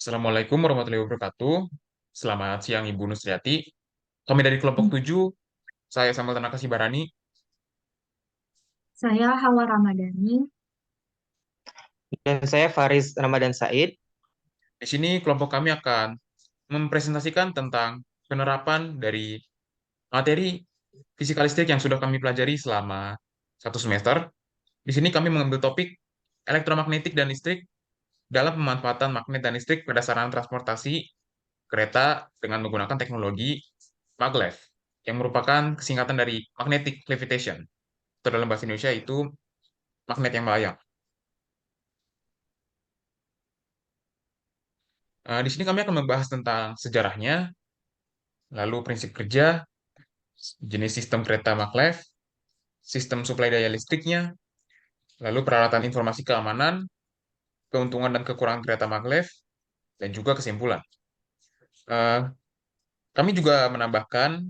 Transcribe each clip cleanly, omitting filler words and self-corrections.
Assalamualaikum warahmatullahi wabarakatuh. Selamat siang Ibu Nusriati. Kami dari kelompok 7, saya Samuel Tanaka Sibarani. Saya Hawa Ramadhani. Dan saya Faris Ramadan Said. Di sini kelompok kami akan mempresentasikan tentang penerapan dari materi fisika listrik yang sudah kami pelajari selama 1 semester. Di sini kami mengambil topik elektromagnetik dan listrik dalam pemanfaatan magnet dan listrik pada sarana transportasi kereta dengan menggunakan teknologi maglev, yang merupakan kesingkatan dari magnetic levitation. Atau dalam bahasa Indonesia itu magnet yang melayang. Di sini kami akan membahas tentang sejarahnya, lalu prinsip kerja, jenis sistem kereta maglev, sistem suplai daya listriknya, lalu peralatan informasi keamanan, keuntungan dan kekurangan kereta maglev, dan juga kesimpulan. Eh, Kami juga menambahkan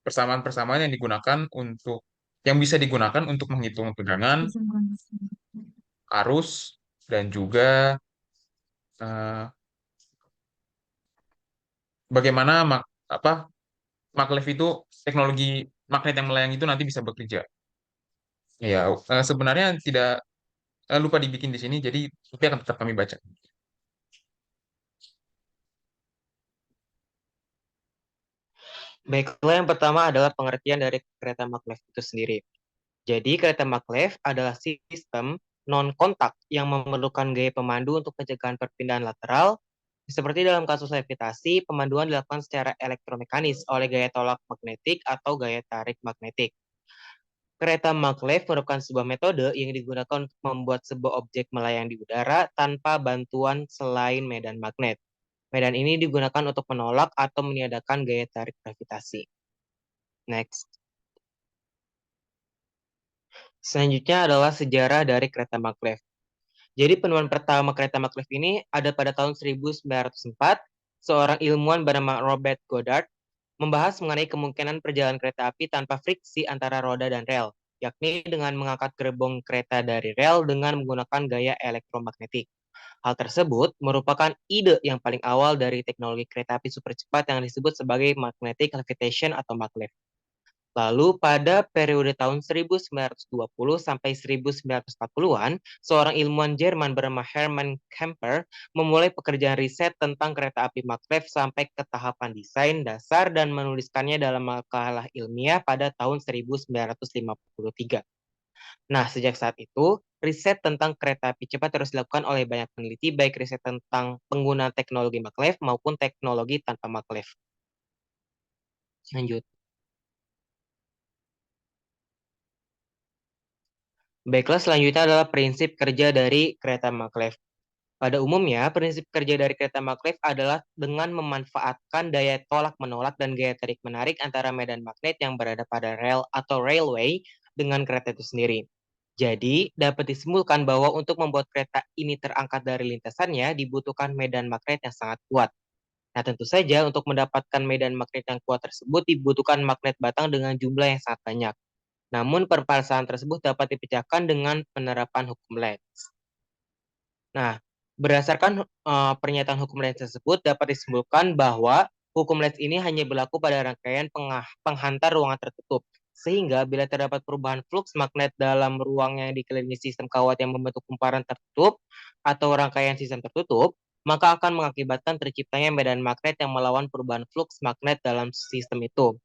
persamaan-persamaan yang bisa digunakan untuk menghitung tegangan, arus, dan juga eh, bagaimana maglev itu, teknologi magnet yang melayang itu nanti bisa bekerja. Ya, sebenarnya tidak lupa dibikin di sini, jadi tapi akan tetap kami baca. Baiklah, yang pertama adalah pengertian dari kereta maglev itu sendiri. Jadi, kereta maglev adalah sistem non-kontak yang memerlukan gaya pemandu untuk pencegahan perpindahan lateral. Seperti dalam kasus levitasi, pemanduan dilakukan secara elektromekanis oleh gaya tolak magnetik atau gaya tarik magnetik. Kereta maglev merupakan sebuah metode yang digunakan untuk membuat sebuah objek melayang di udara tanpa bantuan selain medan magnet. Medan ini digunakan untuk menolak atau meniadakan gaya tarik gravitasi. Next. Selanjutnya adalah sejarah dari kereta maglev. Jadi penemuan pertama kereta maglev ini ada pada tahun 1904. Seorang ilmuwan bernama Robert Goddard membahas mengenai kemungkinan perjalanan kereta api tanpa friksi antara roda dan rel, yakni dengan mengangkat gerbong kereta dari rel dengan menggunakan gaya elektromagnetik. Hal tersebut merupakan ide yang paling awal dari teknologi kereta api super cepat yang disebut sebagai magnetic levitation atau maglev. Lalu pada periode tahun 1920 sampai 1940-an, seorang ilmuwan Jerman bernama Hermann Kemper memulai pekerjaan riset tentang kereta api maglev sampai ke tahapan desain dasar dan menuliskannya dalam makalah ilmiah pada tahun 1953. Nah, sejak saat itu, riset tentang kereta api cepat terus dilakukan oleh banyak peneliti, baik riset tentang penggunaan teknologi maglev maupun teknologi tanpa maglev. Lanjut. Baiklah, selanjutnya adalah prinsip kerja dari kereta maglev. Pada umumnya, prinsip kerja dari kereta maglev adalah dengan memanfaatkan daya tolak-menolak dan gaya tarik-menarik antara medan magnet yang berada pada rel atau railway dengan kereta itu sendiri. Jadi, dapat disimpulkan bahwa untuk membuat kereta ini terangkat dari lintasannya dibutuhkan medan magnet yang sangat kuat. Nah, tentu saja untuk mendapatkan medan magnet yang kuat tersebut dibutuhkan magnet batang dengan jumlah yang sangat banyak. Namun, permasalahan tersebut dapat dipecahkan dengan penerapan hukum Lenz. Nah, berdasarkan pernyataan hukum Lenz tersebut dapat disimpulkan bahwa hukum Lenz ini hanya berlaku pada rangkaian penghantar ruangan tertutup. Sehingga bila terdapat perubahan fluks magnet dalam ruang yang dikelilingi sistem kawat yang membentuk kumparan tertutup atau rangkaian sistem tertutup, maka akan mengakibatkan terciptanya medan magnet yang melawan perubahan fluks magnet dalam sistem itu.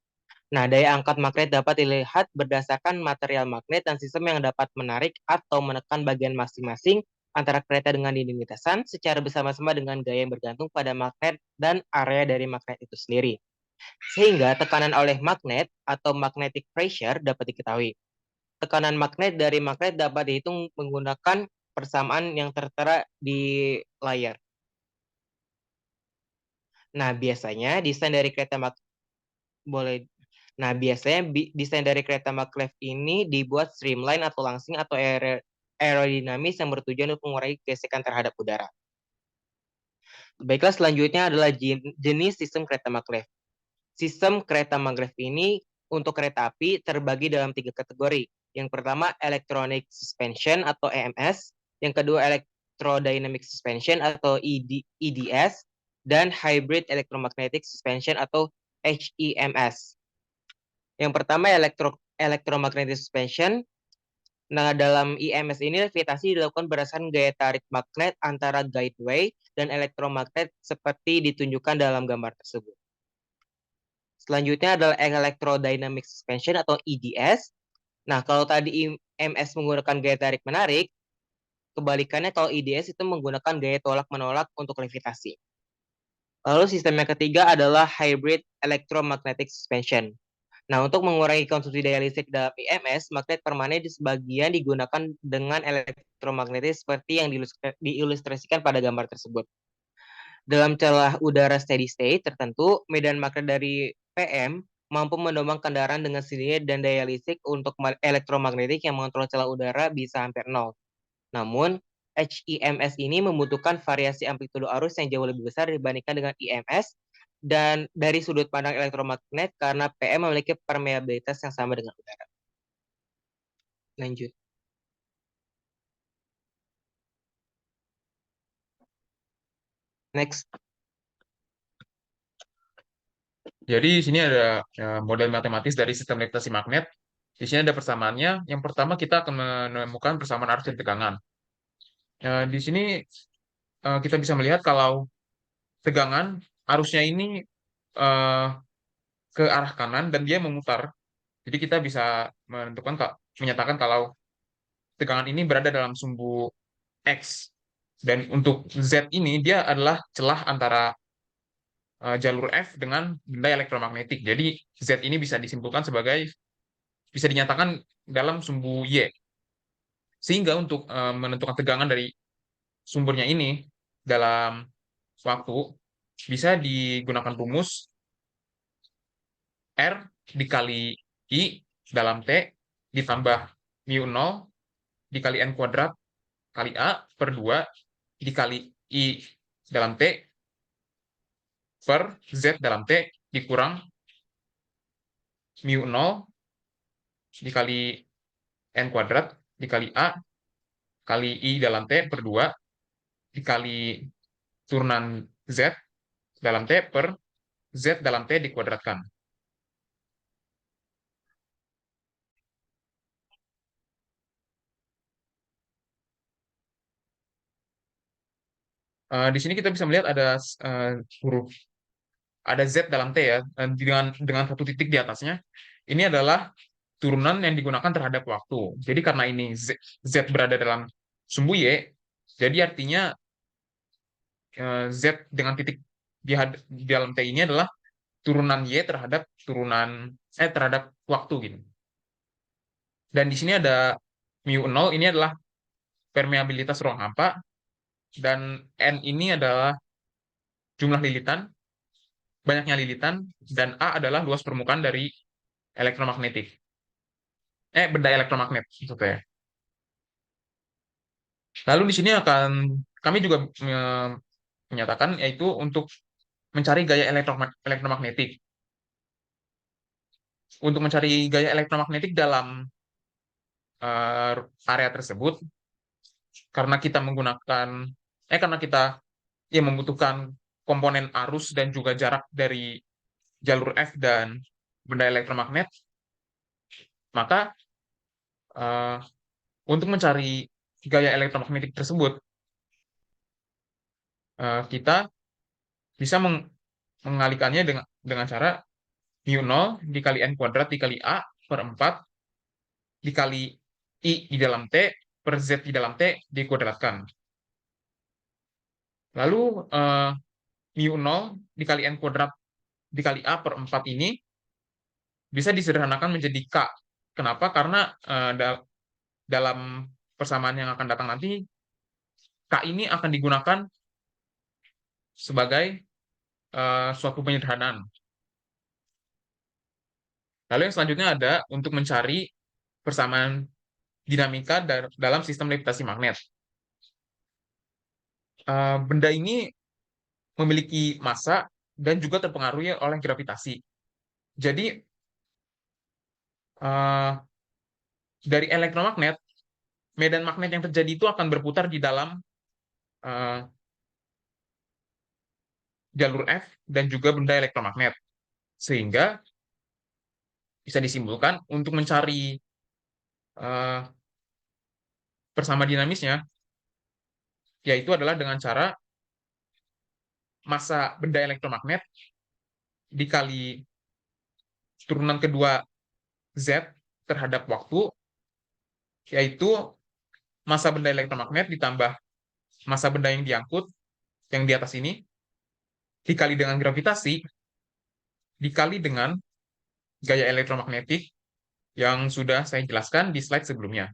Nah, daya angkat magnet dapat dilihat berdasarkan material magnet dan sistem yang dapat menarik atau menekan bagian masing-masing antara kereta dengan dinding lintasan secara bersama-sama dengan gaya yang bergantung pada magnet dan area dari magnet itu sendiri. Sehingga tekanan oleh magnet atau magnetic pressure dapat diketahui. Tekanan magnet dari magnet dapat dihitung menggunakan persamaan yang tertera di layar. Nah, biasanya desain dari kereta boleh. Nah, biasanya desain dari kereta maglev ini dibuat streamline atau langsing atau aerodinamis yang bertujuan untuk mengurangi gesekan terhadap udara. Baiklah, selanjutnya adalah jenis sistem kereta maglev. Sistem kereta maglev ini untuk kereta api terbagi dalam 3 kategori. Yang pertama, electronic suspension atau EMS. Yang kedua, electrodynamic suspension atau EDS dan hybrid electromagnetic suspension atau HEMS. Yang pertama electromagnetic suspension. Nah, dalam EMS ini levitasi dilakukan berdasarkan gaya tarik magnet antara guideway dan elektromagnet seperti ditunjukkan dalam gambar tersebut. Selanjutnya adalah electrodynamic suspension atau EDS. Nah, kalau tadi EMS menggunakan gaya tarik menarik, kebalikannya kalau EDS itu menggunakan gaya tolak menolak untuk levitasi. Lalu sistem yang ketiga adalah hybrid electromagnetic suspension. Nah, untuk mengurangi konsumsi daya listrik dalam EMS, magnet permanen di sebagian digunakan dengan elektromagnetis seperti yang diilustrasikan pada gambar tersebut. Dalam celah udara steady state tertentu, medan magnet dari PM mampu mendorong kendaraan dengan sendirinya dan daya listrik untuk elektromagnetik yang mengontrol celah udara bisa hampir nol. Namun, HEMS ini membutuhkan variasi amplitudo arus yang jauh lebih besar dibandingkan dengan EMS dan dari sudut pandang elektromagnet karena PM memiliki permeabilitas yang sama dengan udara. Lanjut. Next. Jadi di sini ada model matematis dari sistem levitasi magnet. Di sini ada persamaannya. Yang pertama kita akan menemukan persamaan arus dan tegangan. Di sini kita bisa melihat kalau tegangan arusnya ini eh, ke arah kanan dan dia memutar. Jadi kita bisa menyatakan kalau tegangan ini berada dalam sumbu X. Dan untuk Z ini dia adalah celah antara jalur F dengan benda elektromagnetik. Jadi Z ini bisa dinyatakan dalam sumbu Y. Sehingga untuk menentukan tegangan dari sumbernya ini dalam waktu bisa digunakan rumus R dikali I dalam T ditambah mu 0 dikali N kuadrat kali A per 2 dikali I dalam T per Z dalam T dikurang mu 0 dikali N kuadrat dikali A kali I dalam T per 2 dikali turunan Z dalam T per Z dalam T dikuadratkan. Di sini kita bisa melihat huruf ada Z dalam T ya dengan satu titik di atasnya. Ini adalah turunan yang digunakan terhadap waktu. Jadi karena ini Z berada dalam sumbu Y, jadi artinya Z dengan titik di dalam T ini adalah turunan Y terhadap waktu gitu. Dan di sini ada mu 0 ini adalah permeabilitas ruang hampa dan N ini adalah jumlah lilitan, banyaknya lilitan dan A adalah luas permukaan dari elektromagnetik. Benda elektromagnet maksudnya. Lalu di sini kami juga menyatakan yaitu untuk mencari gaya elektromagnetik. Untuk mencari gaya elektromagnetik dalam area tersebut, karena kita membutuhkan komponen arus dan juga jarak dari jalur F dan benda elektromagnet, maka uh, untuk mencari gaya elektromagnetik tersebut, kita bisa mengalihkannya dengan cara mu 0 dikali N kuadrat dikali A per 4 dikali I di dalam T per Z di dalam T dikuadratkan. Lalu mu 0 dikali N kuadrat dikali A per 4 ini bisa disederhanakan menjadi K. Kenapa? Karena dalam persamaan yang akan datang nanti, K ini akan digunakan sebagai suatu penyederhanaan. Lalu yang selanjutnya ada untuk mencari persamaan dinamika dalam sistem levitasi magnet. Benda ini memiliki massa dan juga terpengaruhi oleh gravitasi. Jadi dari elektromagnet, medan magnet yang terjadi itu akan berputar di dalam eh, jalur F dan juga benda elektromagnet. Sehingga bisa disimpulkan untuk mencari eh, persama dinamisnya, yaitu adalah dengan cara massa benda elektromagnet dikali turunan kedua Z terhadap waktu, yaitu massa benda elektromagnet ditambah massa benda yang diangkut, yang di atas ini, dikali dengan gravitasi, dikali dengan gaya elektromagnetik yang sudah saya jelaskan di slide sebelumnya.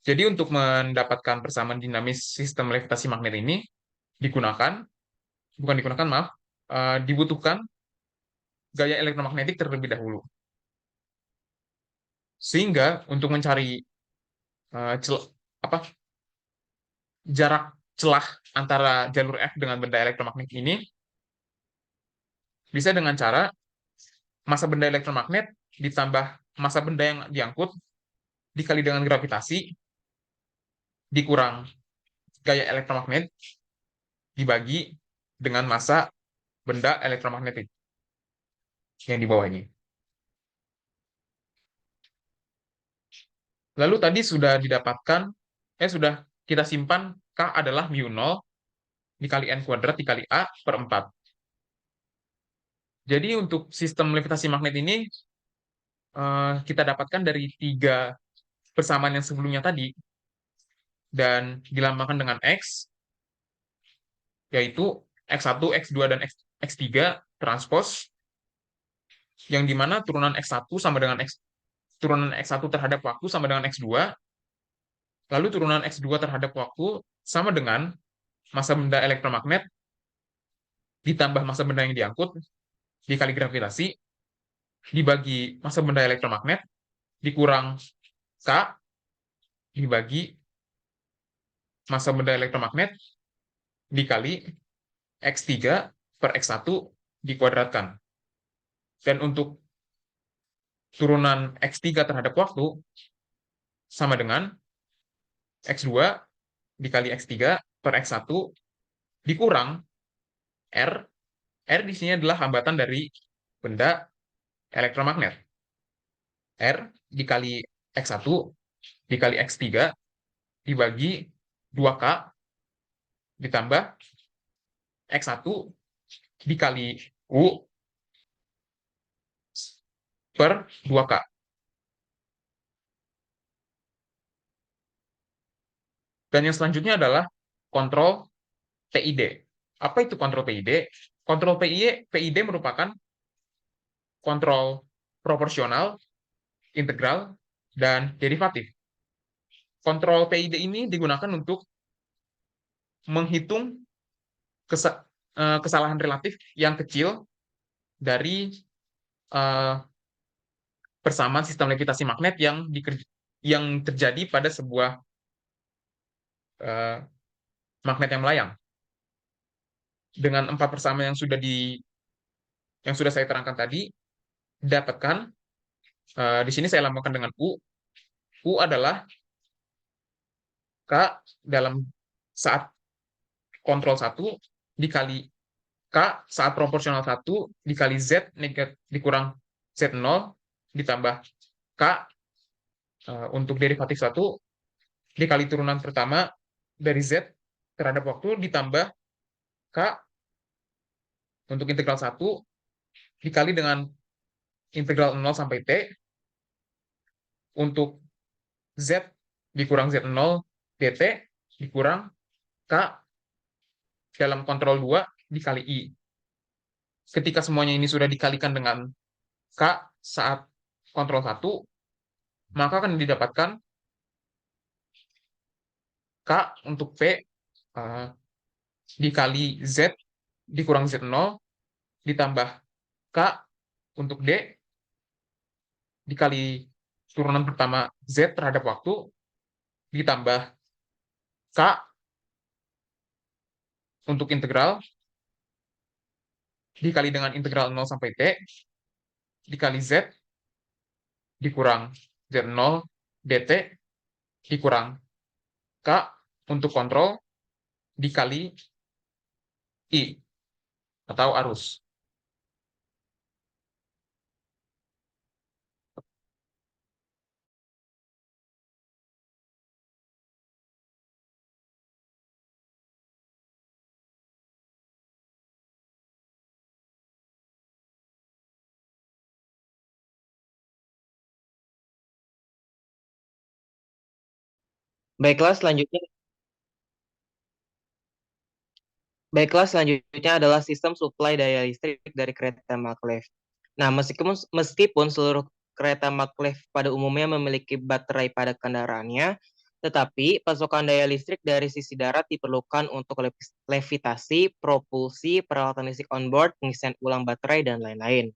Jadi untuk mendapatkan persamaan dinamis sistem levitasi magnet ini, digunakan, bukan digunakan, maaf, dibutuhkan gaya elektromagnetik terlebih dahulu. Sehingga untuk mencari eh, cel- apa jarak celah antara jalur F dengan benda elektromagnet ini bisa dengan cara massa benda elektromagnet ditambah massa benda yang diangkut dikali dengan gravitasi dikurang gaya elektromagnet dibagi dengan massa benda elektromagnetik yang di bawahnya. Lalu tadi sudah didapatkan, sudah kita simpan K adalah mu 0 dikali N kuadrat dikali A per 4. Jadi untuk sistem levitasi magnet ini kita dapatkan dari tiga persamaan yang sebelumnya tadi dan dilambangkan dengan X, yaitu X1, X2, dan X3 transpose, yang dimana turunan X1 sama dengan turunan X1 terhadap waktu sama dengan X2, lalu turunan X2 terhadap waktu sama dengan massa benda elektromagnet ditambah massa benda yang diangkut dikali gravitasi dibagi massa benda elektromagnet dikurang K dibagi massa benda elektromagnet dikali X3 per X1 dikuadratkan. Dan untuk turunan X3 terhadap waktu sama dengan X2 dikali X3 per X1 dikurang R. R di sini adalah hambatan dari benda elektromagnet. R dikali X1 dikali X3 dibagi 2K ditambah X1 dikali U per 2K. Dan yang selanjutnya adalah kontrol PID. Apa itu kontrol PID? Kontrol PID merupakan kontrol proporsional, integral, dan derivatif. Kontrol PID ini digunakan untuk menghitung kesalahan relatif yang kecil dari eh, persamaan sistem levitasi magnet yang terjadi pada sebuah eh, magnet yang melayang. Dengan empat persamaan yang sudah saya terangkan tadi, dapatkan di sini saya lambangkan dengan U. U adalah K dalam saat kontrol 1 dikali K saat proporsional 1 dikali Z dikurang Z0 ditambah K untuk derivatif 1 dikali turunan pertama dari Z terhadap waktu ditambah K untuk integral 1 dikali dengan integral 0 sampai T untuk Z dikurang Z0 dt dikurang K dalam kontrol 2 dikali I. Ketika semuanya ini sudah dikalikan dengan K saat kontrol 1, maka akan didapatkan K untuk P dikali Z dikurang Z0 ditambah K untuk D dikali turunan pertama Z terhadap waktu ditambah K untuk integral dikali dengan integral 0 sampai T dikali Z dikurang Z0 dt dikurang K untuk kontrol dikali I atau arus. Baiklah, selanjutnya Baiklah, selanjutnya adalah sistem suplai daya listrik dari kereta maglev. Nah, meskipun seluruh kereta maglev pada umumnya memiliki baterai pada kendaraannya, tetapi pasokan daya listrik dari sisi darat diperlukan untuk levitasi, propulsi, peralatan listrik onboard, pengisian ulang baterai, dan lain-lain.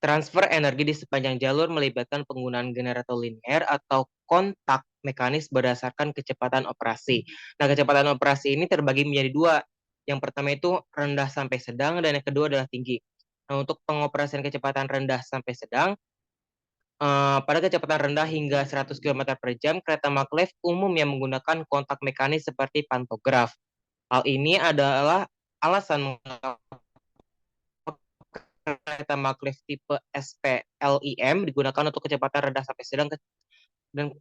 Transfer energi di sepanjang jalur melibatkan penggunaan generator linear atau kontak mekanis berdasarkan kecepatan operasi. Nah, kecepatan operasi ini terbagi menjadi dua. Yang pertama itu rendah sampai sedang, dan yang kedua adalah tinggi. Nah, untuk pengoperasian kecepatan rendah sampai sedang, pada kecepatan rendah hingga 100 km per jam, kereta maglev umum yang menggunakan kontak mekanis seperti pantograf. Hal ini adalah alasan kereta maglev tipe SPLIM digunakan untuk kecepatan rendah sampai sedang, dan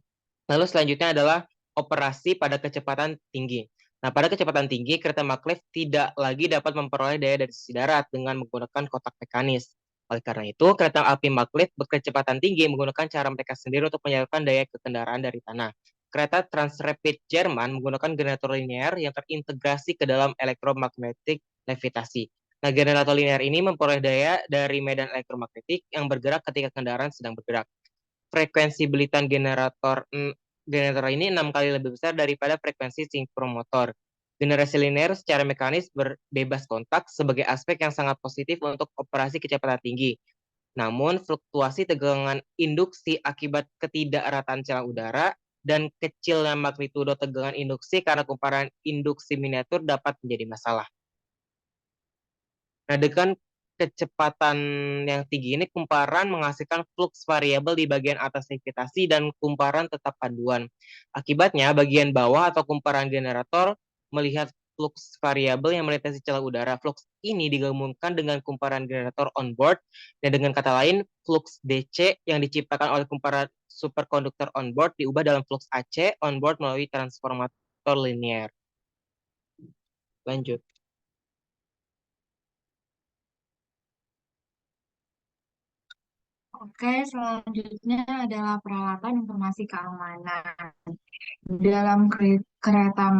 lalu selanjutnya adalah operasi pada kecepatan tinggi. Nah, pada kecepatan tinggi, kereta maglev tidak lagi dapat memperoleh daya dari sisi darat dengan menggunakan kotak mekanis. Oleh karena itu, kereta api maglev berkecepatan tinggi menggunakan cara mereka sendiri untuk menyalurkan daya ke kendaraan dari tanah. Kereta Transrapid Jerman menggunakan generator linear yang terintegrasi ke dalam elektromagnetik levitasi. Nah, generator linear ini memperoleh daya dari medan elektromagnetik yang bergerak ketika kendaraan sedang bergerak. Frekuensi belitan generator ini 6 kali lebih besar daripada frekuensi sinkromotor. Generasi linear secara mekanis berbebas kontak sebagai aspek yang sangat positif untuk operasi kecepatan tinggi. Namun, fluktuasi tegangan induksi akibat ketidakrataan celah udara dan kecilnya magnitudo tegangan induksi karena kumparan induksi miniatur dapat menjadi masalah. Nah, dengan kecepatan yang tinggi ini, kumparan menghasilkan fluks variabel di bagian atas levitasi dan kumparan tetap paduan. Akibatnya, bagian bawah atau kumparan generator melihat fluks variabel yang melintasi celah udara. Fluks ini digabungkan dengan kumparan generator onboard, dan dengan kata lain, fluks DC yang diciptakan oleh kumparan superkonduktor onboard diubah dalam fluks AC onboard melalui transformator linear. Lanjut. Oke, selanjutnya adalah peralatan informasi keamanan. Dalam kereta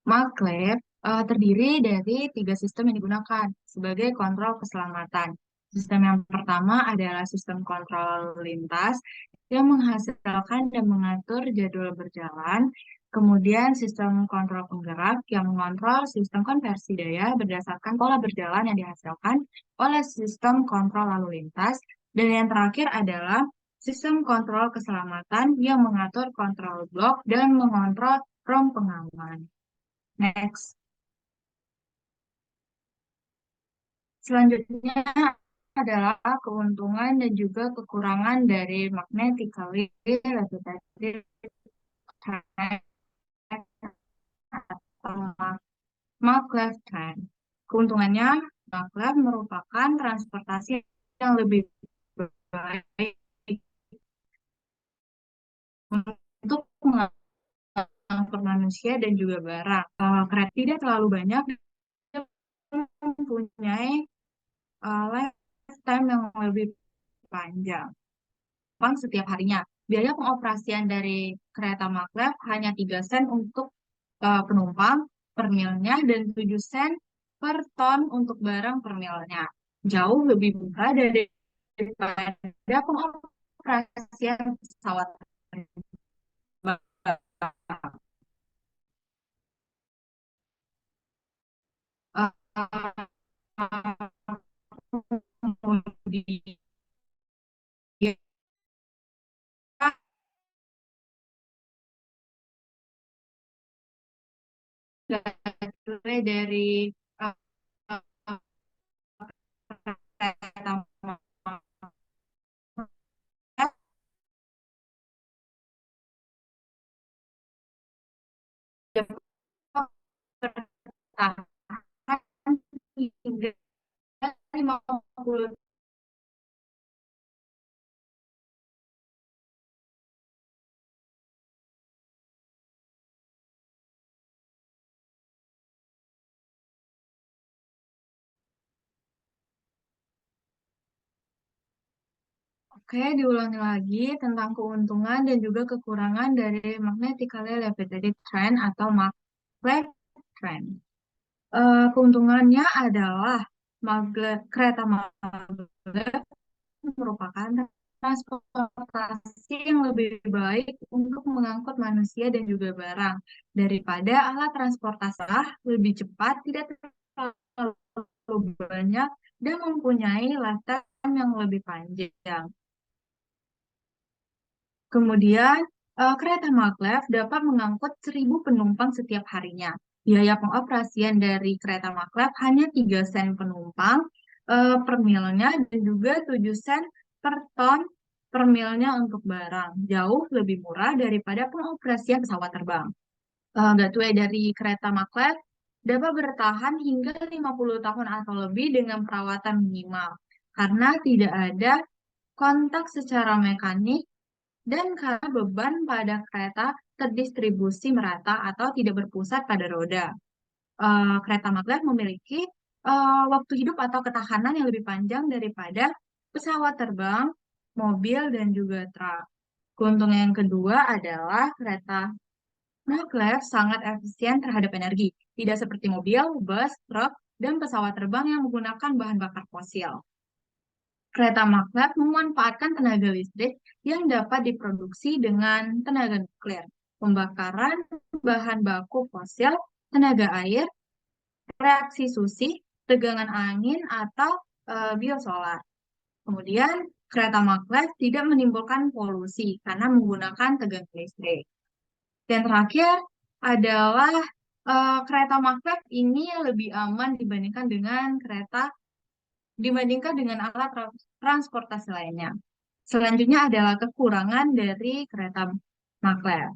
maglev terdiri dari tiga sistem yang digunakan sebagai kontrol keselamatan. Sistem yang pertama adalah sistem kontrol lintas yang menghasilkan dan mengatur jadwal berjalan. Kemudian sistem kontrol penggerak yang mengontrol sistem konversi daya berdasarkan pola berjalan yang dihasilkan oleh sistem kontrol lalu lintas. Dan yang terakhir adalah sistem kontrol keselamatan yang mengatur kontrol blok dan mengontrol rom pengaman. Next. Selanjutnya adalah keuntungan dan juga kekurangan dari magnetically levitated train atau maglev train. Keuntungannya, maglev merupakan transportasi yang lebih baik untuk mengangkut manusia dan juga barang. Kereta tidak terlalu banyak mempunyai lifetime yang lebih panjang. Uang setiap harinya. Biaya pengoperasian dari kereta maglev hanya 3 sen untuk penumpang per milnya dan 7 sen per ton untuk barang per milnya. Jauh lebih murah daripada pengoperasian pesawat terbang. Kemudian dari kereta bertahan hingga 50. Oke, diulangi lagi tentang keuntungan dan juga kekurangan dari magnetically levitated train atau maglev train. Keuntungannya adalah kereta maglev merupakan transportasi yang lebih baik untuk mengangkut manusia dan juga barang daripada alat transportasi lebih cepat, tidak terlalu banyak, dan mempunyai lifetime yang lebih panjang. Kemudian, kereta maglev dapat mengangkut 1.000 penumpang setiap harinya. Biaya pengoperasian dari kereta maglev hanya 3 sen penumpang per milnya dan juga 7 sen per ton per milnya untuk barang. Jauh lebih murah daripada pengoperasian pesawat terbang. Gateway dari kereta maglev dapat bertahan hingga 50 tahun atau lebih dengan perawatan minimal karena tidak ada kontak secara mekanik dan karena beban pada kereta terdistribusi merata atau tidak berpusat pada roda. Kereta maglev memiliki waktu hidup atau ketahanan yang lebih panjang daripada pesawat terbang, mobil, dan juga truk. Keuntungan yang kedua adalah kereta maglev sangat efisien terhadap energi, tidak seperti mobil, bus, truk, dan pesawat terbang yang menggunakan bahan bakar fosil. Kereta maglev memanfaatkan tenaga listrik yang dapat diproduksi dengan tenaga nuklir, pembakaran bahan baku fosil, tenaga air, reaksi susi, tegangan angin, atau biosolar. Kemudian, kereta maglev tidak menimbulkan polusi karena menggunakan tegangan listrik. Dan terakhir adalah kereta maglev ini lebih aman dibandingkan dengan alat transportasi lainnya. Selanjutnya adalah kekurangan dari kereta maglev.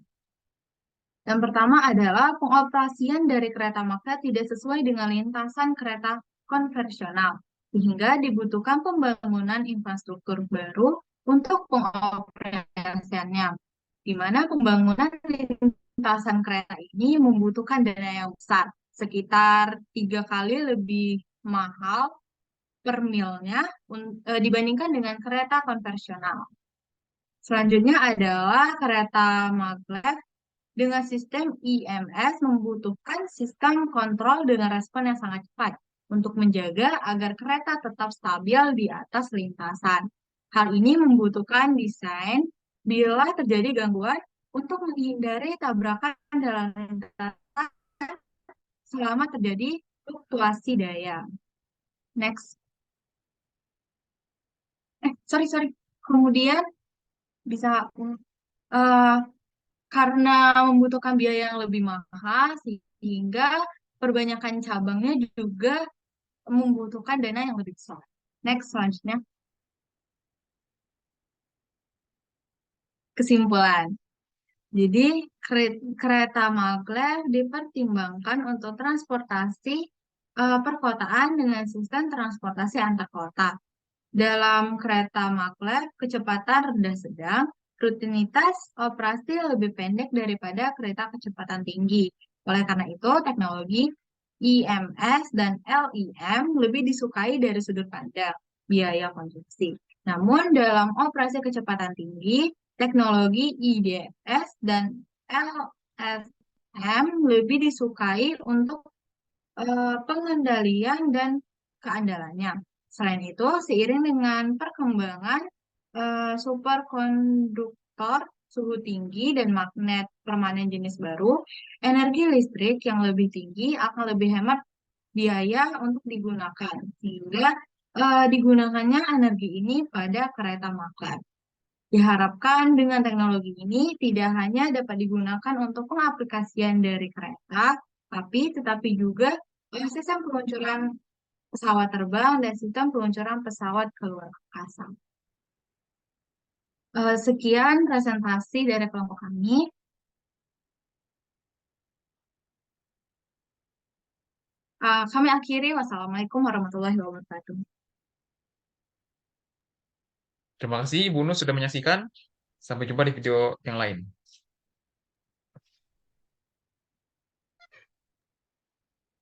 Yang pertama adalah pengoperasian dari kereta maglev tidak sesuai dengan lintasan kereta konvensional, sehingga dibutuhkan pembangunan infrastruktur baru untuk pengoperasiannya, di mana pembangunan lintasan kereta ini membutuhkan dana yang besar, sekitar 3 kali lebih mahal per milnya dibandingkan dengan kereta konvensional. Selanjutnya adalah kereta maglev dengan sistem IMS membutuhkan sistem kontrol dengan respon yang sangat cepat untuk menjaga agar kereta tetap stabil di atas lintasan. Hal ini membutuhkan desain bila terjadi gangguan untuk menghindari tabrakan dalam lintasan selama terjadi fluktuasi daya. Next. Sorry. Kemudian bisa eh, karena membutuhkan biaya yang lebih mahal sehingga perbanyakan cabangnya juga membutuhkan dana yang lebih besar. Next, selanjutnya kesimpulan. Jadi kereta maglev dipertimbangkan untuk transportasi perkotaan dengan sistem transportasi antar kota. Dalam kereta maglev, kecepatan rendah sedang, rutinitas operasi lebih pendek daripada kereta kecepatan tinggi. Oleh karena itu, teknologi IMS dan LIM lebih disukai dari sudut pandang biaya konstruksi. Namun, dalam operasi kecepatan tinggi, teknologi IDS dan LSM lebih disukai untuk pengendalian dan keandalannya. Selain itu, seiring dengan perkembangan superkonduktor suhu tinggi dan magnet permanen jenis baru, energi listrik yang lebih tinggi akan lebih hemat biaya untuk digunakan, sehingga digunakannya energi ini pada kereta maglev. Diharapkan dengan teknologi ini tidak hanya dapat digunakan untuk pengaplikasian dari kereta, tetapi juga sistem peluncuran pesawat terbang dan sistem peluncuran pesawat ke luar angkasa. Sekian presentasi dari kelompok kami. Kami akhiri. Wassalamualaikum warahmatullahi wabarakatuh. Terima kasih Ibu Nus sudah menyaksikan. Sampai jumpa di video yang lain.